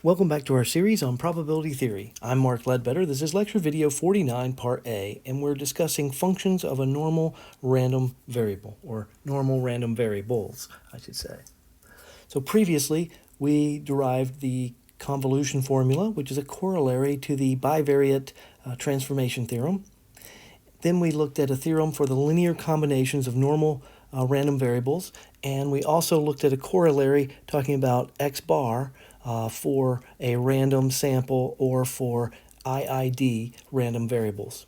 Welcome back to our series on probability theory. I'm Mark Ledbetter. This is lecture video 49, part A, and we're discussing functions of a normal random variable, or normal random variables, I should say. So previously, we derived the convolution formula, which is a corollary to the bivariate transformation theorem. Then we looked at a theorem for the linear combinations of normal random variables, and we also looked at a corollary talking about x bar for a random sample or for IID random variables.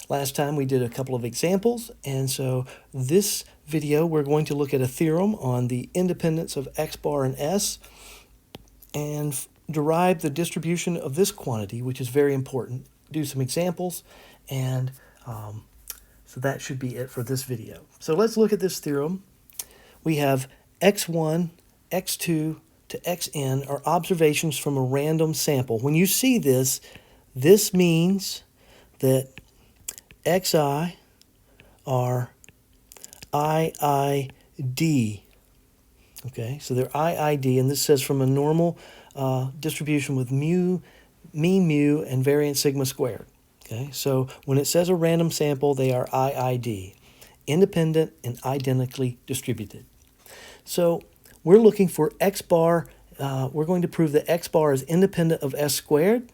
Last time we did a couple of examples, and so this video we're going to look at a theorem on the independence of x bar and s and derive the distribution of this quantity, which is very important. Do some examples, and so that should be it for this video. So let's look at this theorem. We have x1, x2 to xn are observations from a random sample. When you see this, this means that xi are IID. Okay, so they're IID, and this says from a normal distribution with mean mu, and variance sigma squared. Okay, so when it says a random sample, they are IID, independent and identically distributed. So we're looking for x bar. We're going to prove that x bar is independent of s squared.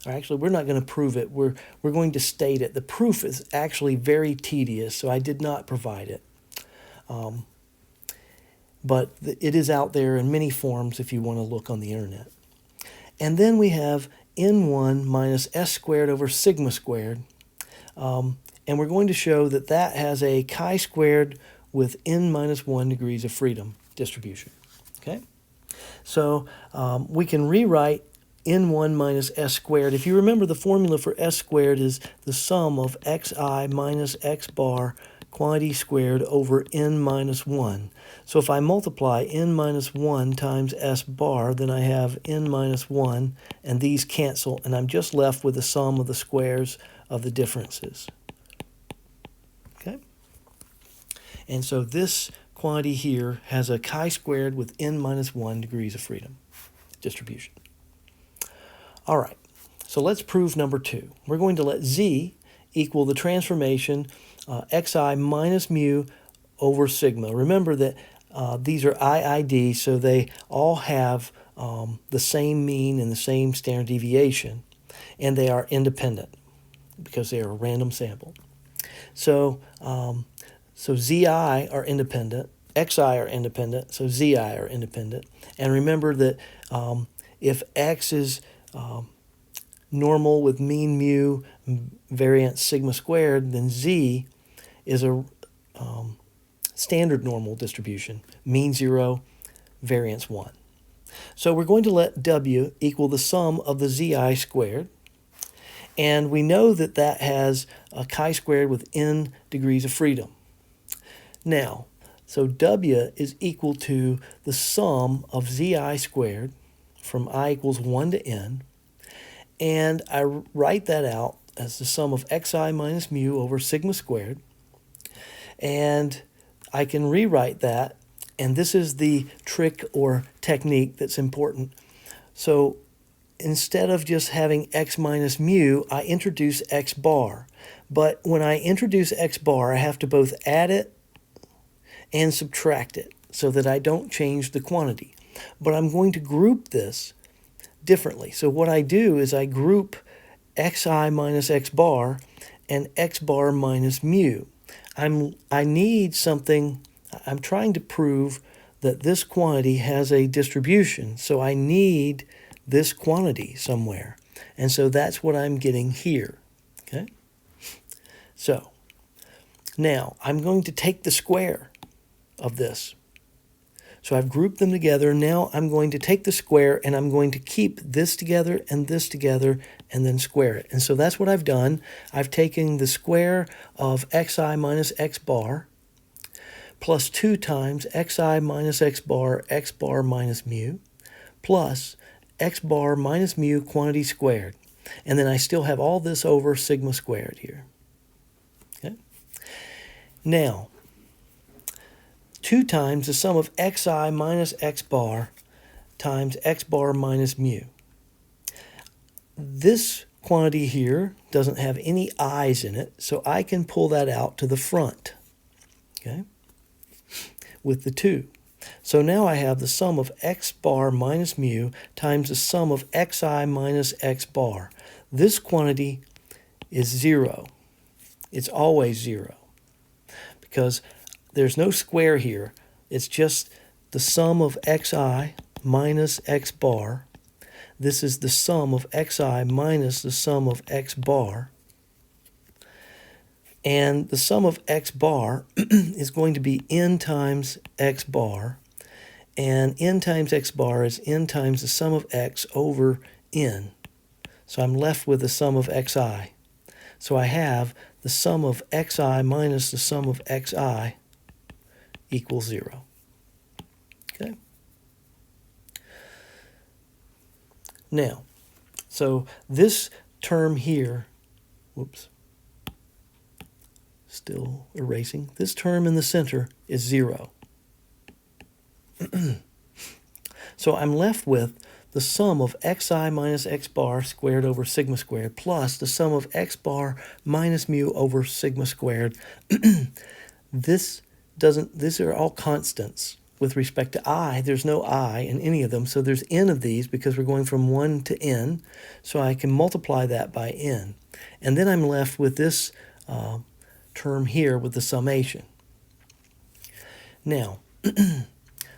Or actually, we're not going to prove it. We're going to state it. The proof is actually very tedious, so I did not provide it. But it is out there in many forms if you want to look on the internet. And then we have n1 minus s squared over sigma squared. And we're going to show that that has a chi-squared with n minus 1 degrees of freedom distribution. Okay? So we can rewrite n1 minus s squared. If you remember, the formula for s squared is the sum of xi minus x bar quantity squared over n minus 1. So if I multiply n minus 1 times s bar, then I have n minus 1, and these cancel, and I'm just left with the sum of the squares of the differences. Okay? And so this quantity here has a chi-squared with n minus 1 degrees of freedom distribution. All right, so let's prove number 2. We're going to let z equal the transformation xi minus mu over sigma. Remember that these are IID, so they all have the same mean and the same standard deviation, and they are independent because they are a random sample. So, so zi are independent, xi are independent, so zi are independent. And remember that if x is normal with mean mu, variance sigma squared, then z is a standard normal distribution, mean 0, variance 1. So we're going to let w equal the sum of the zi squared, and we know that that has a chi-squared with n degrees of freedom. Now, so w is equal to the sum of zi squared from I equals 1 to n, and I write that out as the sum of xi minus mu over sigma squared, and I can rewrite that, and this is the trick or technique that's important. So instead of just having x minus mu, I introduce x bar. But when I introduce x bar, I have to both add it and subtract it so that I don't change the quantity. But I'm going to group this differently. So what I do is I group xi minus x bar and x bar minus mu. I need something. I'm trying to prove that this quantity has a distribution, so I need this quantity somewhere. And so that's what I'm getting here. Okay? So now I'm going to take the square of this. So I've grouped them together. Now I'm going to take the square, and I'm going to keep this together, and then square it. And so that's what I've done. I've taken the square of xi minus x bar plus 2 times xi minus x bar minus mu, plus x bar minus mu quantity squared. And then I still have all this over sigma squared here. Okay? Now, 2 times the sum of xi minus x bar times x bar minus mu. This quantity here doesn't have any i's in it, so I can pull that out to the front, okay, with the 2. So now I have the sum of x bar minus mu times the sum of xi minus x bar. This quantity is 0. It's always 0 because there's no square here. It's just the sum of xi minus x bar. This is the sum of xi minus the sum of x bar. And the sum of x bar is going to be n times x bar. And n times x bar is n times the sum of x over n. So I'm left with the sum of xi. So I have the sum of xi minus the sum of xi equals 0. Okay? Now, so this term here, whoops, still erasing. This term in the center is 0. So I'm left with the sum of xi minus x bar squared over sigma squared plus the sum of x bar minus mu over sigma squared. These are all constants. With respect to I, there's no I in any of them, so there's n of these because we're going from 1 to n, so I can multiply that by n. And then I'm left with this term here with the summation. Now,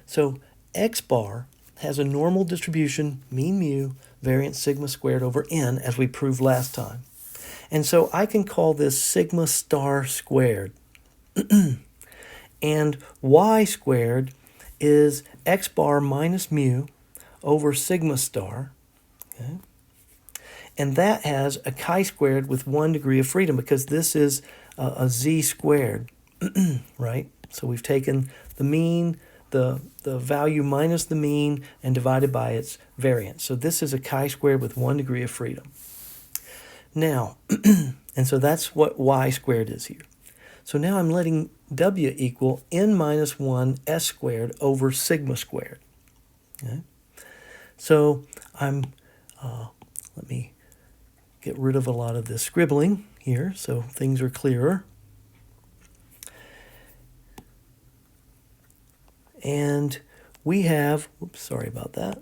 so x bar has a normal distribution, mean mu, variance sigma squared over n, as we proved last time. And so I can call this sigma star squared. And y squared is x bar minus mu over sigma star. Okay? And that has a chi-squared with 1 degree of freedom because this is a z squared, right? So we've taken the mean, the value minus the mean, and divided by its variance. So this is a chi-squared with 1 degree of freedom. Now, and so that's what y squared is here. So now I'm letting w equal n minus 1 s squared over sigma squared. Okay? So let me get rid of a lot of this scribbling here so things are clearer. And we have, oops, sorry about that.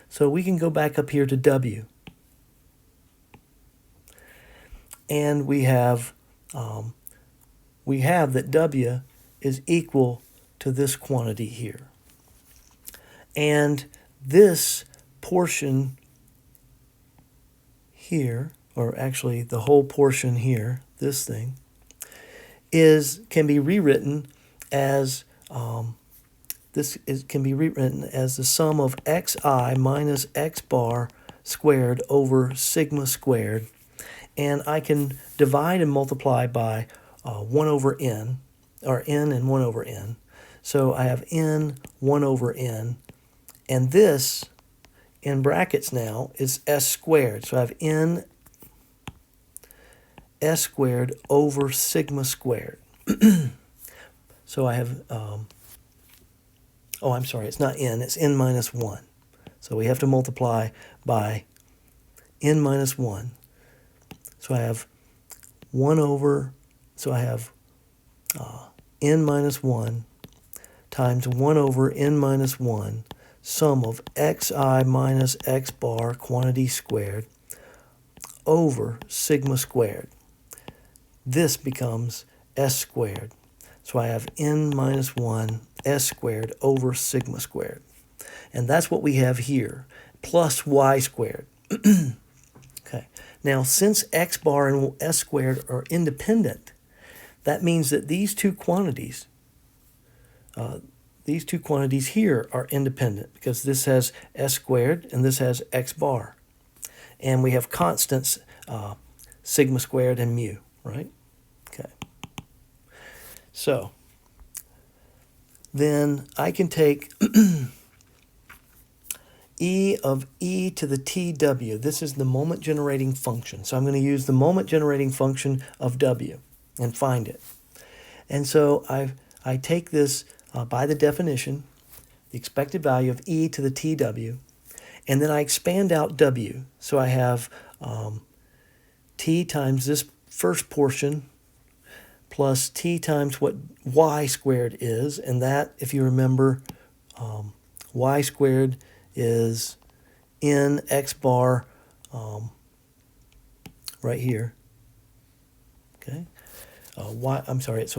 So we can go back up here to w. And we have that w is equal to this quantity here. And this portion here, or actually the whole portion here, this thing, can be rewritten as can be rewritten as the sum of xi minus x bar squared over sigma squared. And I can divide and multiply by 1 over n, or n and 1 over n. So I have n 1 over n. And this, in brackets now, is s squared. So I have n s squared over sigma squared. So I have, I'm sorry, it's not n, it's n minus 1. So we have to multiply by n minus 1. So I have 1 over, so I have n minus 1 times 1 over n minus 1, sum of xi minus x bar quantity squared over sigma squared. This becomes s squared. So I have n minus 1 s squared over sigma squared. And that's what we have here, plus y squared. Okay. Now, since x bar and s squared are independent, that means that these two quantities here are independent because this has s squared and this has x bar. And we have constants, sigma squared and mu, right? Okay. So, then I can take e of e to the tw. This is the moment generating function. So I'm going to use the moment generating function of w and find it. And so I take this by the definition, the expected value of e to the tw, and then I expand out w. So I have t times this first portion plus t times what y squared is, and that, if you remember, y squared is n x bar right here. Okay, I'm sorry, it's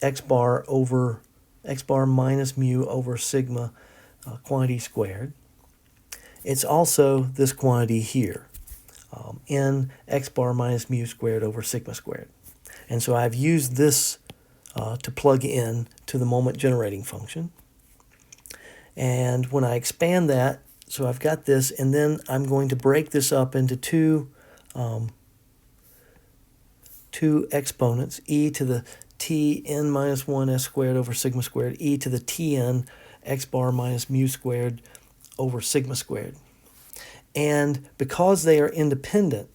x bar minus mu over sigma quantity squared. It's also this quantity here, n x bar minus mu squared over sigma squared. And so I've used this to plug in to the moment generating function. And when I expand that, so I've got this, and then I'm going to break this up into two exponents, e to the t n minus 1 s squared over sigma squared, e to the tn x bar minus mu squared over sigma squared. And because they are independent,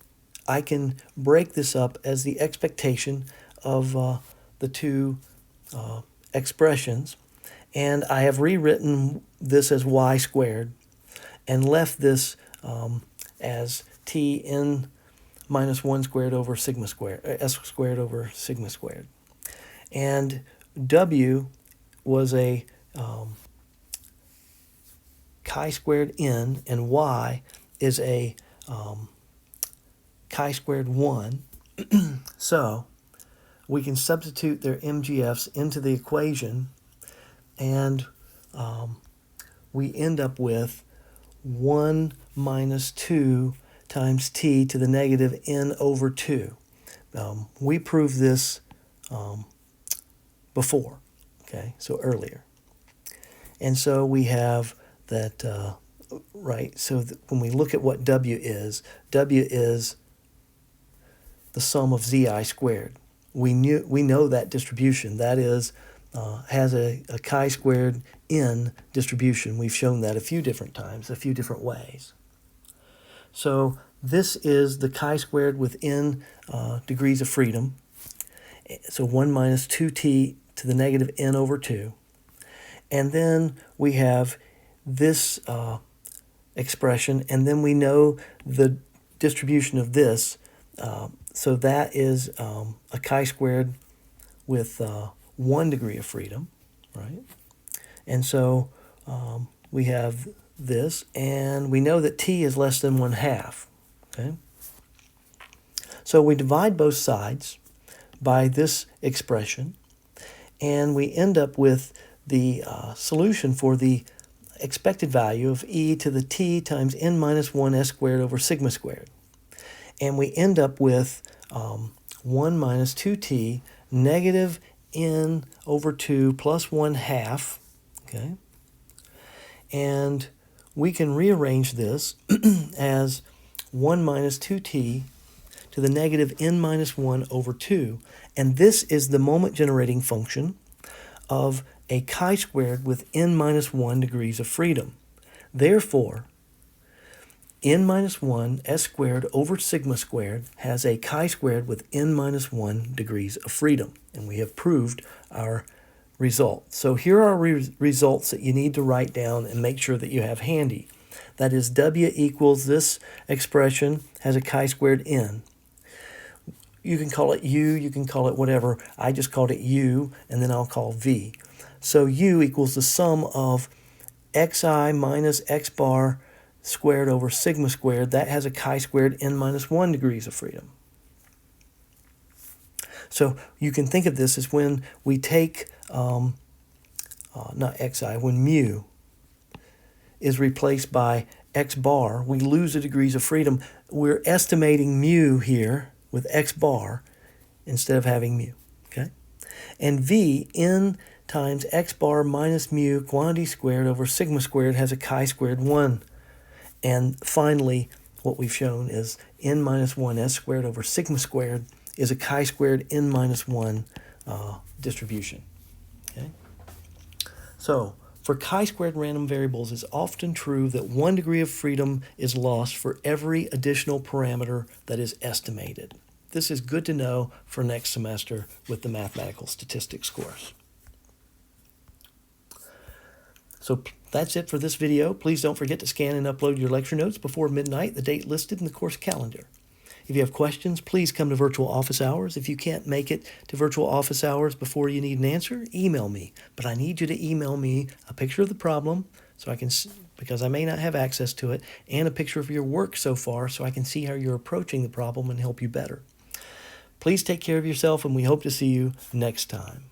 I can break this up as the expectation of the two expressions. And I have rewritten this as y squared and left this as t n minus 1 squared over sigma squared, s squared over sigma squared. And w was a chi squared n, and y is a chi squared 1. So we can substitute their MGFs into the equation, and we end up with 1 minus 2 times t to the negative n over 2. We proved this before, okay, so earlier. And so we have that, right, so when we look at what w is the sum of zi squared. We know that distribution. That is, has a chi squared n distribution. We've shown that a few different times, a few different ways. So this is the chi squared with n degrees of freedom. So 1 minus 2t to the negative n over 2. And then we have this expression, and then we know the distribution of this. So that is a chi squared with 1 degree of freedom, right? And so we have this, and we know that t is less than 1/2, okay? So we divide both sides by this expression, and we end up with the solution for the expected value of e to the t times n minus 1 s squared over sigma squared. And we end up with 1 minus 2t negative n over 2 plus 1/2, okay? And we can rearrange this as 1 minus 2t to the negative n minus 1 over 2. And this is the moment generating function of a chi squared with n minus 1 degrees of freedom. Therefore, n minus 1 s squared over sigma squared has a chi squared with n minus 1 degrees of freedom. And we have proved our result. So here are results that you need to write down and make sure that you have handy. That is, w equals this expression has a chi squared n. You can call it u, you can call it whatever. I just called it u, and then I'll call v. So u equals the sum of xi minus x bar squared over sigma squared. That has a chi squared n minus 1 degrees of freedom. So you can think of this as when we take, not xi, when mu is replaced by x bar, we lose the degrees of freedom. We're estimating mu here with x bar instead of having mu, okay? And v, n times x bar minus mu quantity squared over sigma squared has a chi squared 1. And finally, what we've shown is n minus 1 s squared over sigma squared is a chi squared n minus 1 distribution, okay? So, for chi-squared random variables, it's often true that 1 degree of freedom is lost for every additional parameter that is estimated. This is good to know for next semester with the mathematical statistics course. So that's it for this video. Please don't forget to scan and upload your lecture notes before midnight, the date listed in the course calendar. If you have questions, please come to virtual office hours. If you can't make it to virtual office hours before you need an answer, email me. But I need you to email me a picture of the problem so I can, because I may not have access to it, and a picture of your work so far so I can see how you're approaching the problem and help you better. Please take care of yourself, and we hope to see you next time.